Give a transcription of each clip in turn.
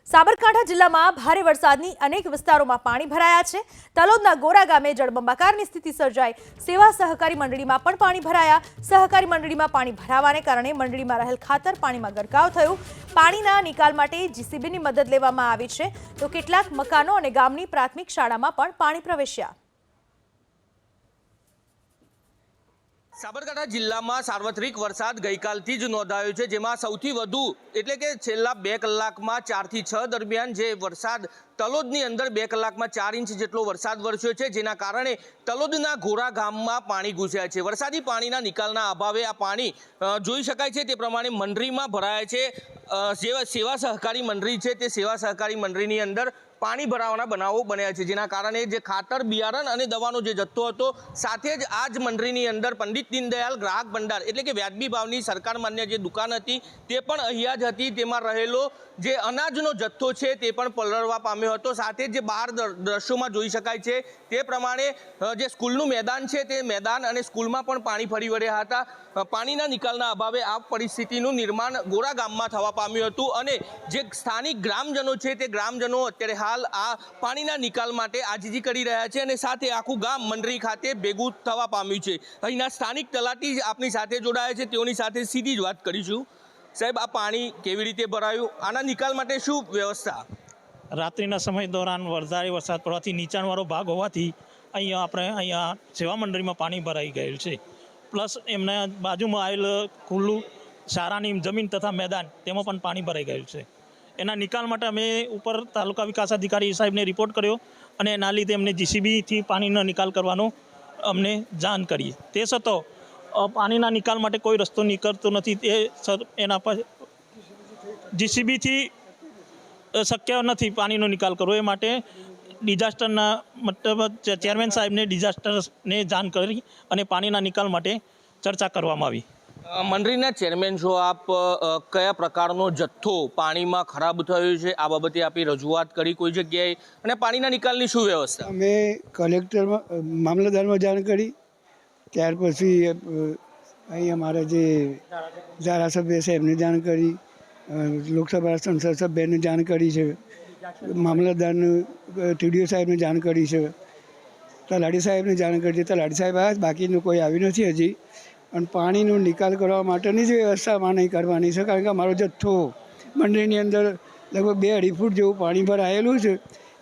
સાબરકાંઠા જિલ્લામાં ભારે વરસાદની અનેક વિસ્તારોમાં પાણી ભરાયા છે। તલોદના ગોરા ગામે જળબંબાકારની સ્થિતિ સર્જાઈ। સેવા સહકારી મંડળીમાં પણ પાણી ભરાયા। સહકારી મંડળીમાં પાણી ભરાવાને કારણે મંડળીમાં રહેલ ખાતર પાણીમાં ગરકાવ થયું। પાણીના નિકાલ માટે જીસીબીની મદદ લેવામાં આવી છે, તો કેટલાક મકાનો અને ગામની પ્રાથમિક શાળામાં પણ પાણી પ્રવેશ્યા। સાબરકાંઠા જિલ્લામાં સાર્વત્રિક વરસાદ ગઈકાલથી જ નોંધાયો છે, જેમાં સૌથી વધુ એટલે કે છેલ્લા 2 કલાકમાં 4 થી 6 દરમિયાન જે વરસાદ તલોદની અંદર 2 કલાકમાં 4 ઇંચ જેટલો વરસાદ વરસ્યો છે, જેના કારણે તલોદના ગોરા ગામમાં પાણી ઘૂસ્યા છે। વરસાદી પાણીના નિકાલના અભાવે આ પાણી જોઈ શકાય છે તે પ્રમાણે મંડળીમાં ભરાયા છે। સેવા સહકારી મંડળી છે તે સેવા સહકારી મંડળીની અંદર પાણી ભરાવાના બનાવો બન્યા છે, જેના કારણે જે ખાતર બિયારણ અને દવાનો જે જથ્થો હતો, સાથે જ આ જ મંડળીની અંદર પંડિત દીનદયાળ ગ્રાહક ભંડાર એટલે કે વ્યાજબી ભાવની સરકાર માન્ય જે દુકાન હતી તે પણ અહીંયા જ હતી। તેમાં રહેલો જે અનાજનો જથ્થો છે તે પણ પલળવા પામ્યો હતો। સાથે જે બહાર દ્રશ્યોમાં જોઈ શકાય છે તે પ્રમાણે જે સ્કૂલનું મેદાન છે તે મેદાન અને સ્કૂલમાં પણ પાણી ફરી વળ્યા હતા। પાણીના નિકાલના અભાવે આ પરિસ્થિતિનું નિર્માણ ગોરા ગામમાં થવા પામ્યું હતું અને જે સ્થાનિક ગ્રામજનો છે તે ગ્રામજનો અત્યારે હાલ આ પાણીના નિકાલ માટે આજીજી કરી રહ્યા છે અને સાથે આખું ગામ મંડળી ખાતે ભેગું થવા પામ્યું છે। અહીંના સ્થાનિક તલાટી આપની સાથે જોડાયા છે, તેઓની સાથે સીધી જ વાત કરીશું। સાહેબ, આ પાણી કેવી રીતે ભરાયું, આના નિકાલ માટે શું વ્યવસ્થા? રાત્રિના સમય દોરાન વધારે વરસાદ પડવાથી નીચાણવાળો ભાગ હોવાથી અહીંયા સેવા મંડળીમાં પાણી ભરાઈ ગયેલ છે। પ્લસ એમના બાજુમાં આવેલ ખુલ્લું શાળાની જમીન તથા મેદાન તેમાં પણ પાણી ભરાઈ ગયેલું છે। એના નિકાલ માટે અમે ઉપર તાલુકા વિકાસ અધિકારી સાહેબને રિપોર્ટ કર્યો અને એના લીધે એમને જીસીબીથી પાણીનો નિકાલ કરવાનો અમને જાણ કરી। તે છતાં પાણીના નિકાલ માટે કોઈ રસ્તો નીકળતો નથી। એના પર જીસીબીથી શક્ય નથી પાણીનો નિકાલ કરવો। એ માટે ડિઝાસ્ટરના મતલબ ચેરમેન સાહેબને ડિઝાસ્ટરને જાણ કરી અને પાણીના નિકાલ માટે ચર્ચા કરવામાં આવી। મંડળીના ચેરમેન છો આપ, કયા પ્રકારનો જથ્થો પાણીમાં ખરાબ થયો છે આ બાબતે આપી રજૂઆત કરી કોઈ જગ્યાએ, અને પાણીના નિકાલની શું વ્યવસ્થા? અમે કલેક્ટરમાં મામલતદારમાં જાણ કરી, ત્યાર પછી અહીં અમારા જે ધારાસભ્ય છે એમને જાણ કરી, લોકસભા સંસદ સભ્યને જાણ કરી છે, મામલતદારને ટીડીઓ સાહેબને જાણ કરી છે, તલાટી સાહેબને જાણ કરી છે। તલાટી સાહેબ આવ્યા, બાકીનું કોઈ આવ્યું નથી હજી। અને પાણીનો નિકાલ કરવા માટેની જ વ્યવસ્થા નહીં કરવાની છે, કારણ કે અમારો જથ્થો મંડળીની અંદર લગભગ 2-2.5 ફૂટ જેવું પાણી ભરાયેલું છે,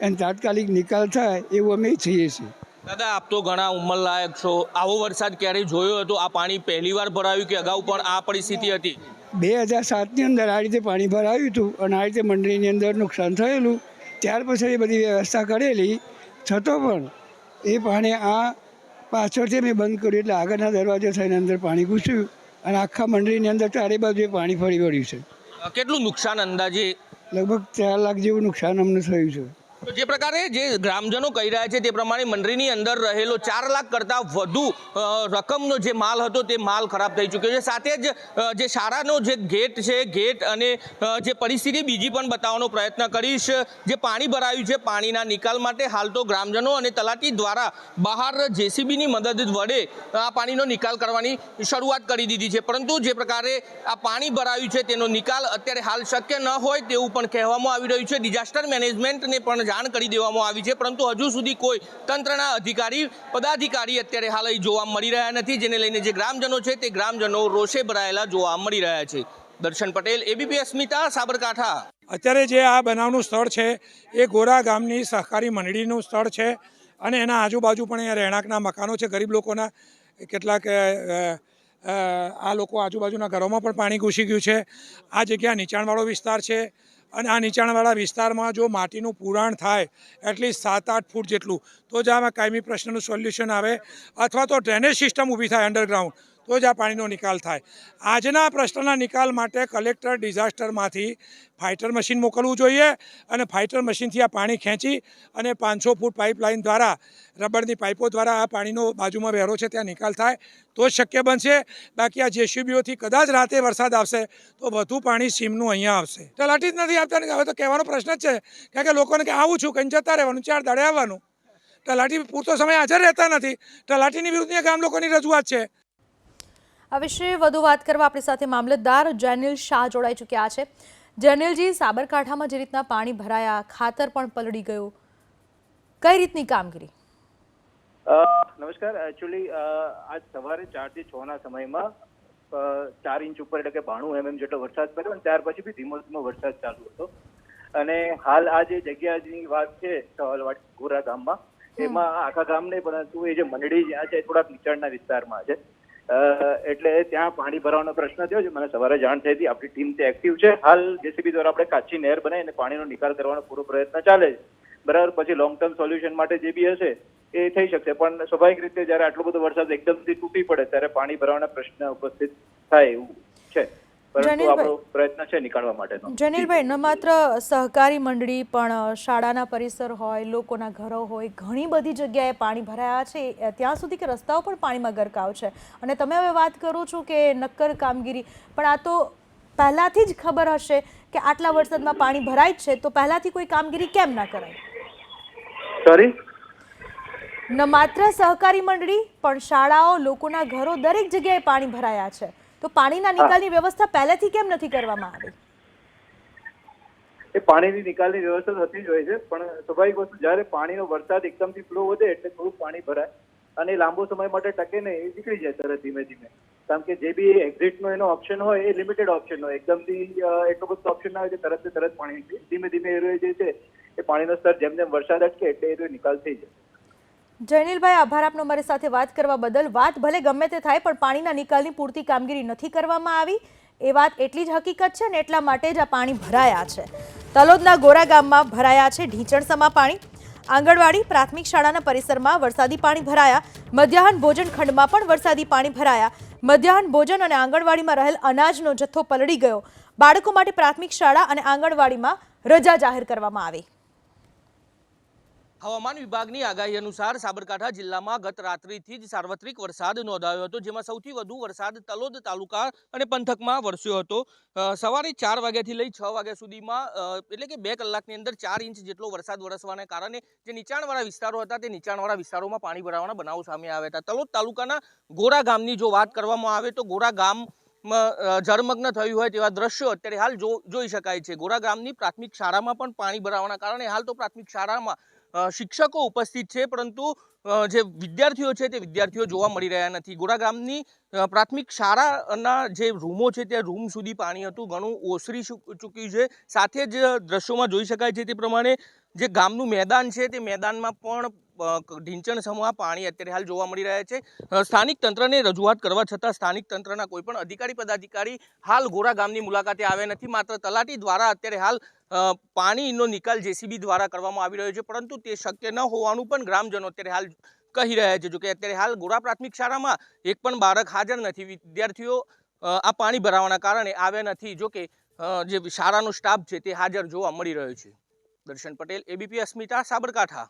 અને તાત્કાલિક નિકાલ થાય એવું અમે ઈચ્છીએ છીએ। દાદા, આપ તો ઘણા ઉંમરલાયક છો, આવો વરસાદ ક્યારેય જોયો હતો? આ પાણી પહેલીવાર ભરાયું કે અગાઉ પણ આ પરિસ્થિતિ હતી? 2007ની અંદર આ રીતે પાણી ભરાયું હતું અને આ રીતે મંડળીની અંદર નુકસાન થયેલું। ત્યાર પછી એ બધી વ્યવસ્થા કરેલી, છતાં પણ એ પાણી આ પાછળથી મેં બંધ કર્યું એટલે આગળના દરવાજા થઈને અંદર પાણી ઘૂસ્યું અને આખા મંડળીની અંદર ચારે બાજુ પાણી ફરી વળ્યું છે। કેટલું નુકસાન અંદાજે? લગભગ 4 લાખ જેવું નુકસાન અમને થયું છે। તો જે પ્રકારે જે ગ્રામજનો કહી રહ્યા છે તે પ્રમાણે મંડળીની અંદર રહેલો 4 લાખ કરતાં વધુ રકમનો જે માલ હતો તે માલ ખરાબ થઈ ચૂક્યો છે। સાથે જ જે શાળાનો જે ગેટ છે, ગેટ અને જે પરિસ્થિતિ બીજી પણ બતાવવાનો પ્રયત્ન કરીશ। જે પાણી ભરાયું છે, પાણીના નિકાલ માટે હાલ તો ગ્રામજનો અને તલાટી દ્વારા બહાર જેસીબીની મદદ વડે આ પાણીનો નિકાલ કરવાની શરૂઆત કરી દીધી છે, પરંતુ જે પ્રકારે આ પાણી ભરાયું છે તેનો નિકાલ અત્યારે હાલ શક્ય ન હોય તેવું પણ કહેવામાં આવી રહ્યું છે। ડિઝાસ્ટર મેનેજમેન્ટને પણ જાણ કરી દેવામાં આવી છે, પરંતુ હજુ સુધી કોઈ તંત્રના અધિકારી પદાધિકારી અત્યારે હાલ અહીં જોવા મળી રહ્યા નથી, જેને લઈને જે ગ્રામજનો છે તે ગ્રામજનો રોષે ભરાયેલા જોવા મળી રહ્યા છે। દર્શન પટેલ, એબીપી અસ્મિતા, સાબરકાંઠા। અત્યારે જે આ બનાવનું સ્થળ છે એ ગોરા ગામની સહકારી મંડળીનું સ્થળ છે અને એના આજુબાજુ પણ અહીંયા રહેણાંકના મકાનો છે, ગરીબ લોકોના। કેટલાક આ લોકો આજુબાજુના ઘરોમાં પણ પાણી ઘૂસી ગયું છે। આ જગ્યા નીચાણવાળો વિસ્તાર છે અને આ નીચાણવાળા વિસ્તારમાં જો માટીનું પુરાણ થાય એટલીસ્ટ 7-8 ફૂટ જેટલું, તો જ આમાં કાયમી પ્રશ્નનું સોલ્યુશન આવે, અથવા તો ડ્રેનેજ સિસ્ટમ ઊભી થાય અંડરગ્રાઉન્ડ, તો જ આ પાણીનો નિકાલ થાય। આજના પ્રશ્નના નિકાલ માટે કલેક્ટર ડિઝાસ્ટરમાંથી ફાઇટર મશીન મોકલવું જોઈએ અને ફાઇટર મશીનથી આ પાણી ખેંચી અને 500 ફૂટ પાઇપલાઇન દ્વારા, રબરની પાઇપો દ્વારા આ પાણીનો બાજુમાં વહેરો છે ત્યાં નિકાલ થાય તો જ શક્ય બનશે। બાકી આ જેસીબીઓથી કદાચ રાતે વરસાદ આવશે તો વધુ પાણી સીમનું અહીંયા આવશે। તલાટી જ નથી આપતા, હવે તો કહેવાનો પ્રશ્ન જ છે, કારણ કે લોકોને કે આવું છું કંઈ જતા રહેવાનું, 4 દાડે આવવાનું। તલાટી પૂરતો સમય હાજર રહેતા નથી। તલાટીની વિરુદ્ધ ગામ લોકોની રજૂઆત છે। આ વિશે વધુ વાત કરવા આપણી સાથે મામલતદાર જેનિલ શાહ જોડાઈ ચૂક્યા છે। જર્નેલજી, સાબરકાંઠામાં જે રીતના પાણી ભરાયા, ખાતર પણ પલળી ગયું, કઈ રીતની કામગીરી? નમસ્કાર. એકચ્યુઅલી આજ સવારે 4 થી 6 ના સમયમાં 4 ઇંચ ઉપર એટલે કે 92 mm જેટલો વરસાદ પડ્યો અને ત્યાર પછી બી ધીમો ધીમો વરસાદ ચાલુ હતો. અને હાલ આ જે જગ્યાની વાત છે સવાલવાડી ગોરા ગામમાં, એમાં આખા ગામ નહીં પરંતુ એ જે મંડળી જ્યાં છે થોડાક નીચાણના વિસ્તારમાં છે, એટલે ત્યાં પાણી ભરાવાનો પ્રશ્ન થયો છે. મને સવારે જાણ થઈ હતી. આપણી ટીમ તે એક્ટિવ છે. હાલ જેસીબી દ્વારા આપણે કાચી નહેર બનાવીને પાણીનો નિકાલ કરવાનો પૂરો પ્રયત્ન ચાલે છે. બરાબર. પછી લોંગ ટર્મ સોલ્યુશન માટે જે બી હશે એ થઈ શકશે, પણ સ્વાભાવિક રીતે જયારે આટલો બધો વરસાદ એકદમથી તૂટી પડે ત્યારે પાણી ભરાવાના પ્રશ્ન ઉપસ્થિત થાય એવું છે. પરંતુ આપણો પ્રયત્ન છે નીકાળવા માટેનો. જનીલભાઈ, ન માત્ર સહકારી મંડળી પણ શાળાના પરિસર હોય, લોકોના ઘરો હોય, ઘણી બધી જગ્યાએ પાણી ભરાયા છે, ત્યાં સુધી કે રસ્તાઓ પણ પાણીમાં ગરકાવ છે. અને તમે હવે વાત કરો છો કે નક્કર કામગીરી, પણ આ તો પહેલાથી જ ખબર હશે કે આટલા વરસાદમાં પાણી ભરાય જ છે, તો પહેલાથી કોઈ કામગીરી કેમ ના કરાય? સોરી? ન માત્ર સહકારી મંડળી પણ શાળાઓ, લોકોના ઘરો, દરેક જગ્યાએ પાણી ભરાયા છે, તો પાણીના નિકાલની વ્યવસ્થા પહેલેથી કેમ નથી કરવામાં આવી? એ પાણીની નિકાલની વ્યવસ્થા થતી જ હોય છે, પણ સ્વાભાવિક વસ્તુ જ્યારે પાણીનો વરસાદ એકદમથી ફ્લો વધે એટલે થોડું પાણી ભરાય અને લાંબો સમય માટે ટકે ને એ નીકળી જાય તરત ધીમે ધીમે. કારણ કે જે બી એક્ઝિટનો એનો ઓપ્શન હોય એ લિમિટેડ ઓપ્શન હોય. એકદમથી એટલો બધો ઓપ્શન ના હોય કે તરત ને તરત પાણી નીકળે. ધીમે ધીમે એરિયો જે છે એ પાણીનો સ્તર જેમ જેમ વરસાદ અટકે એટલે એરિયો નિકાલ થઈ જાય. જયનીલભાઈ, આભાર આપનો અમારી સાથે વાત કરવા બદલ. વાત ભલે ગમે તે થાય પણ પાણીના નિકાલની પૂરતી કામગીરી નથી કરવામાં આવી, એ વાત એટલી જ હકીકત છે ને એટલા માટે જ આ પાણી ભરાયા છે. તલોદના ગોરા ગામમાં ભરાયા છે ઢીંચણસમા પાણી. આંગણવાડી પ્રાથમિક શાળાના પરિસરમાં વરસાદી પાણી ભરાયા. મધ્યાહન ભોજન ખંડમાં પણ વરસાદી પાણી ભરાયા. મધ્યાહન ભોજન અને આંગણવાડીમાં રહેલ અનાજનો જથ્થો પલળી ગયો. બાળકો માટે પ્રાથમિક શાળા અને આંગણવાડીમાં રજા જાહેર કરવામાં આવી. હવામાન વિભાગની આગાહી અનુસાર સાબરકાંઠા જિલ્લામાં ગત રાત્રિથી જ સાર્વત્રિક વરસાદ નોંધાયો હતો, જેમાં સૌથી વધુ વરસાદ તલોદ તાલુકા અને પંથકમાં વરસ્યો હતો. સવારે 4 વાગ્યાથી લઈ 6 વાગ્યા સુધીમાં એટલે કે 2 કલાકની અંદર 4 ઇંચ જેટલો વરસાદ વરસવાને કારણે જે નીચાણવાળા વિસ્તારો હતા તે નીચાણવાળા વિસ્તારોમાં પાણી ભરાવાના બનાવો સામે આવ્યા હતા. તલોદ તાલુકાના ગોરા ગામની જો વાત કરવામાં આવે તો ગોરા ગામ જળમગ્ન થયું હોય તેવા દ્રશ્યો અત્યારે હાલ જોઈ શકાય છે. ગોરા ગામની પ્રાથમિક શાળામાં પણ પાણી ભરાવાના કારણે હાલ તો પ્રાથમિક શાળામાં શિક્ષકો ઉપસ્થિત છે, પરંતુ જે વિદ્યાર્થીઓ છે તે વિદ્યાર્થીઓ જોવા મળી રહ્યા નથી. ગોરા ગામની પ્રાથમિક શાળાના જે રૂમો છે ત્યાં રૂમ સુધી પાણી હતું, ઘણું ઓસરી ચૂક્યું છે. સાથે જ દ્રશ્યોમાં જોઈ શકાય છે તે પ્રમાણે જે ગામનું મેદાન છે તે મેદાનમાં પણ ઢીંચણ સમા પાણી અત્યારે હાલ જોવા મળી રહ્યા છે. સ્થાનિક તંત્રને રજૂઆત કરવા છતાં સ્થાનિક તંત્રના કોઈ પણ અધિકારી પદાધિકારી હાલ ગોરા ગામની મુલાકાતે આવ્યા નથી. માત્ર તલાટી દ્વારા અત્યારે હાલ પાણીનો નિકાલ જેસીબી દ્વારા કરવામાં આવી રહ્યો છે, પરંતુ તે શક્ય ન હોવાનું પણ ગ્રામજનો અત્યારે હાલ કહી રહ્યા છે. જોકે અત્યારે હાલ ગોરા પ્રાથમિક શાળામાં એક પણ બાળક હાજર નથી. વિદ્યાર્થીઓ આ પાણી ભરાવાના કારણે આવ્યા નથી. જોકે જે શાળાનો સ્ટાફ છે તે હાજર જોવા મળી રહ્યો છે. દર્શન પટેલ, એબીપી અસ્મિતા, સાબરકાંઠા.